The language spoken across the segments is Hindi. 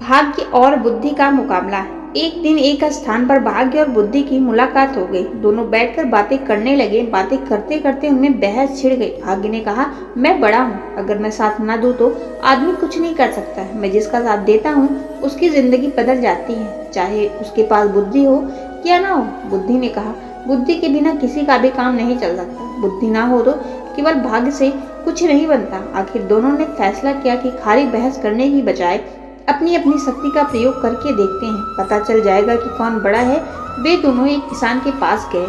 भाग्य और बुद्धि का मुकाबला। एक दिन एक स्थान पर भाग्य और बुद्धि की मुलाकात हो गई। दोनों बैठकर बातें करने लगे। बातें करते करते उनमें बहस छिड़ गई। भाग्य ने कहा, मैं बड़ा हूँ, अगर मैं साथ न दूँ तो आदमी कुछ नहीं कर सकता है। मैं जिसका साथ देता हूँ उसकी जिंदगी बदल जाती है, चाहे उसके पास बुद्धि हो या ना हो। बुद्धि ने कहा, बुद्धि के बिना किसी का भी काम नहीं चल सकता। बुद्धि ना हो तो केवल भाग्य से कुछ नहीं बनता। आखिर दोनों ने फैसला किया कि खाली बहस करने की बजाय अपनी अपनी शक्ति का प्रयोग करके देखते हैं, पता चल जाएगा कि कौन बड़ा है। वे दोनों एक किसान के पास गए।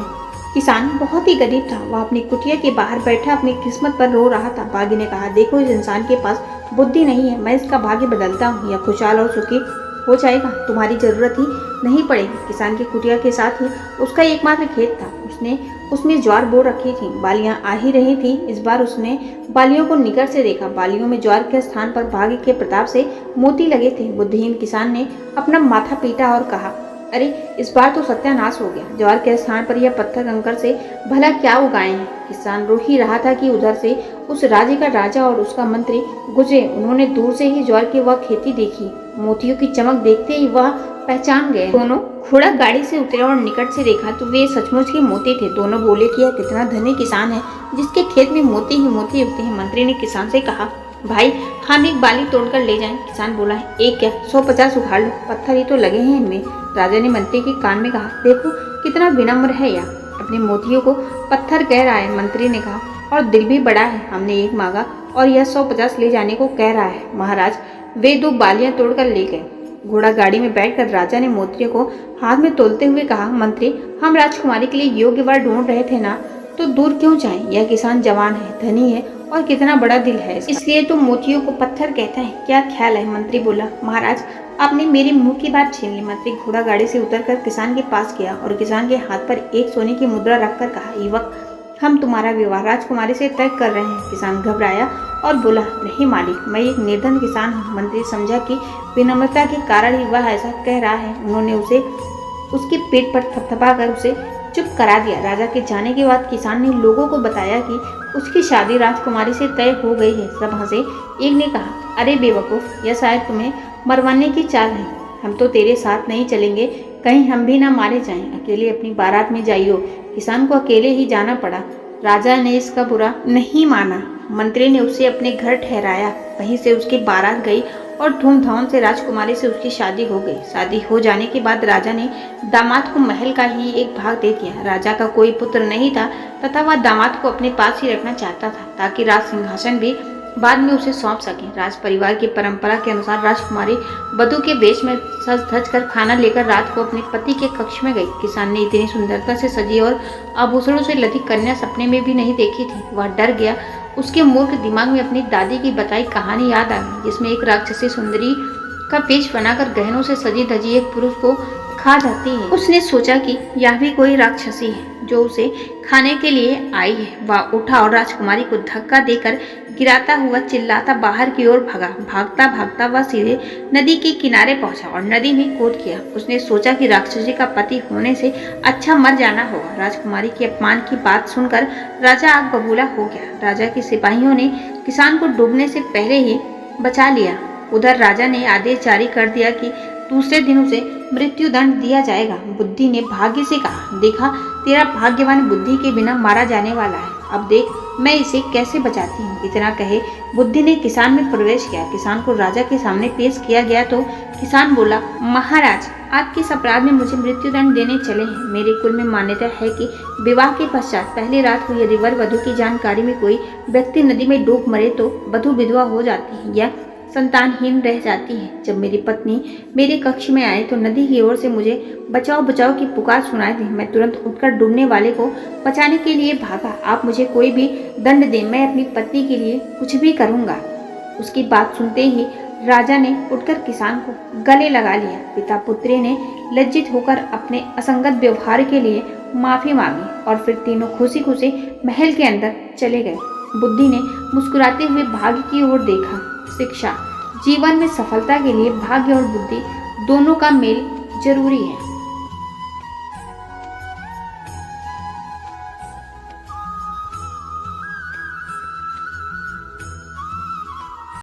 किसान बहुत ही गरीब था। वह अपनी कुटिया के बाहर बैठा अपनी किस्मत पर रो रहा था। भाग्य ने कहा, देखो, इस इंसान के पास बुद्धि नहीं है, मैं इसका भाग्य बदलता हूँ, यह खुशहाल और सुखी हो जाएगा, तुम्हारी जरूरत ही नहीं पड़ेगी। किसान की कुटिया के साथ ही उसका एकमात्र खेत था। उसने उसमें ज्वार बो रखी थी। बालियां आ ही रही थी। इस बार उसने बालियों को निकट से देखा। बालियों में ज्वार के स्थान पर भाग्य के प्रताप से मोती लगे थे। बुद्धिहीन किसान ने अपना माथा पीटा और कहा, अरे, इस बार तो सत्यानाश हो गया। ज्वार के स्थान पर यह पत्थर कंकड़ से भला क्या उगाए हैं। किसान रो ही रहा था कि उधर से उस राज्य का राजा और उसका मंत्री गुजरे। उन्होंने दूर से ही ज्वार की वह खेती देखी। मोतियों की चमक देखते ही वह पहचान गए। दोनों घोड़ा गाड़ी से उतरे और निकट से देखा तो वे सचमुच के मोती थे। दोनों बोले कि यह कितना धनी किसान है जिसके खेत में मोती ही मोती उगते हैं। मंत्री ने किसान से कहा, भाई, हम एक बाली तोड़कर ले जाएं। किसान बोला, एक क्या, 150 उखाड़ लो, पत्थर ही तो लगे हैं इनमें। राजा ने मंत्री के कान में कहा, देखो कितना विनम्र है यह, अपने मोतियों को पत्थर कह रहा है। मंत्री ने कहा, और दिल भी बड़ा है, हमने एक मांगा और यह 150 ले जाने को कह रहा है। महाराज, वे 2 बालियां तोड़कर ले गए। घोड़ा गाड़ी में बैठकर राजा ने मोतियों को हाथ में तोलते हुए कहा, मंत्री, हम राजकुमारी के लिए योग्य वर ढूंढ रहे थे ना, तो दूर क्यों जाएं? यह किसान जवान है, धनी है और कितना बड़ा दिल है, इसलिए तो मोतियों को पत्थर कहता है। क्या ख्याल है? मंत्री बोला, महाराज, आपने मेरे मुंह की बात छीन ली। मंत्री घोड़ा गाड़ी से उतरकर किसान के पास गया और किसान के हाथ पर एक सोने की मुद्रा रखकर कहा, युवक, हम तुम्हारा विवाह राजकुमारी से तय कर रहे हैं। किसान घबराया और बोला, नहीं मालिक, मैं एक निर्धन किसान हूँ। मंत्री समझा कि विनम्रता के कारण ही वह ऐसा कह रहा है। उन्होंने उसे उसके पेट पर थपथपा कर उसे चुप करा दिया। राजा के जाने के बाद किसान ने लोगों को बताया कि उसकी शादी राजकुमारी से तय हो गई है। सब हंसे। एक ने कहा, अरे बेवकूफ, यह शायद तुम्हें मरवाने की चाल है। हम तो तेरे साथ नहीं चलेंगे, कहीं हम भी ना मारे जाएं। अकेले अपनी बारात में जाइयो। किसान को अकेले ही जाना पड़ा। राजा ने इसका बुरा नहीं माना। मंत्री ने उसे अपने घर ठहराया। वहीं से उसकी बारात गई और धूमधाम से राजकुमारी से उसकी शादी हो गई। शादी हो जाने के बाद राजा ने दामाद को महल का ही एक भाग दे दिया। राजा का कोई पुत्र नहीं था तथा वह दामाद को अपने पास ही रखना चाहता था ताकि राज सिंहासन भी बाद में उसे सौंप सके। राज परिवार की परंपरा के अनुसार राजकुमारी वधू के वेश में सज धज कर खाना लेकर रात को अपने पति के कक्ष में गई। किसान ने इतनी सुंदरता से सजी और आभूषणों से लदी कन्या सपने में भी नहीं देखी थी। वह डर गया। उसके मूर्ख दिमाग में अपनी दादी की बताई कहानी याद आ गई, जिसमें एक राक्षसी सुंदरी का वेश बनाकर गहनों से सजी धजी एक पुरुष को खा जाती है। उसने सोचा कि यह भी कोई राक्षसी है जो उसे खाने के लिए आई है। वह उठा और राजकुमारी को धक्का देकर गिराता हुआ चिल्लाता बाहर की ओर भागा। भागता भागता वह सीधे नदी के किनारे पहुंचा और नदी में कूद गया। उसने सोचा कि राक्षसी का पति होने से अच्छा मर जाना होगा। राजकुमारी के अपमान की बात सुनकर राजा आग बबूला हो गया। राजा के सिपाहियों ने किसान को डूबने से पहले ही बचा लिया। उधर राजा ने आदेश जारी कर दिया कि दूसरे दिन उसे मृत्यु दंड दिया जाएगा। बुद्धि ने भाग्य से कहा, देखा, तेरा भाग्यवान बुद्धि के बिना मारा जाने वाला है। अब देख मैं इसे कैसे बचाती हूँ। इतना कहे बुद्धि ने किसान में प्रवेश किया। किसान को राजा के सामने पेश किया गया तो किसान बोला, महाराज, आप किस अपराध में मुझे मृत्युदंड देने चले हैं? मेरे कुल में मान्यता है कि विवाह के पश्चात पहली रात को यदि वर वधू की जानकारी में कोई व्यक्ति नदी में डूब मरे तो वधू विधवा हो जाती है या संतानहीन रह जाती है। जब मेरी पत्नी मेरे कक्ष में आए तो नदी की ओर से मुझे बचाओ बचाओ की पुकार सुनाई दी। मैं तुरंत उठकर डूबने वाले को बचाने के लिए भागा। आप मुझे कोई भी दंड दें, मैं अपनी पत्नी के लिए कुछ भी करूंगा। उसकी बात सुनते ही राजा ने उठकर किसान को गले लगा लिया। पिता पुत्री ने लज्जित होकर अपने असंगत व्यवहार के लिए माफी मांगी और फिर तीनों खुशी खुशी महल के अंदर चले गए। बुद्धि ने मुस्कुराते हुए भाग्य की ओर देखा। शिक्षा। जीवन में सफलता के लिए भाग्य और बुद्धि दोनों का मेल जरूरी है।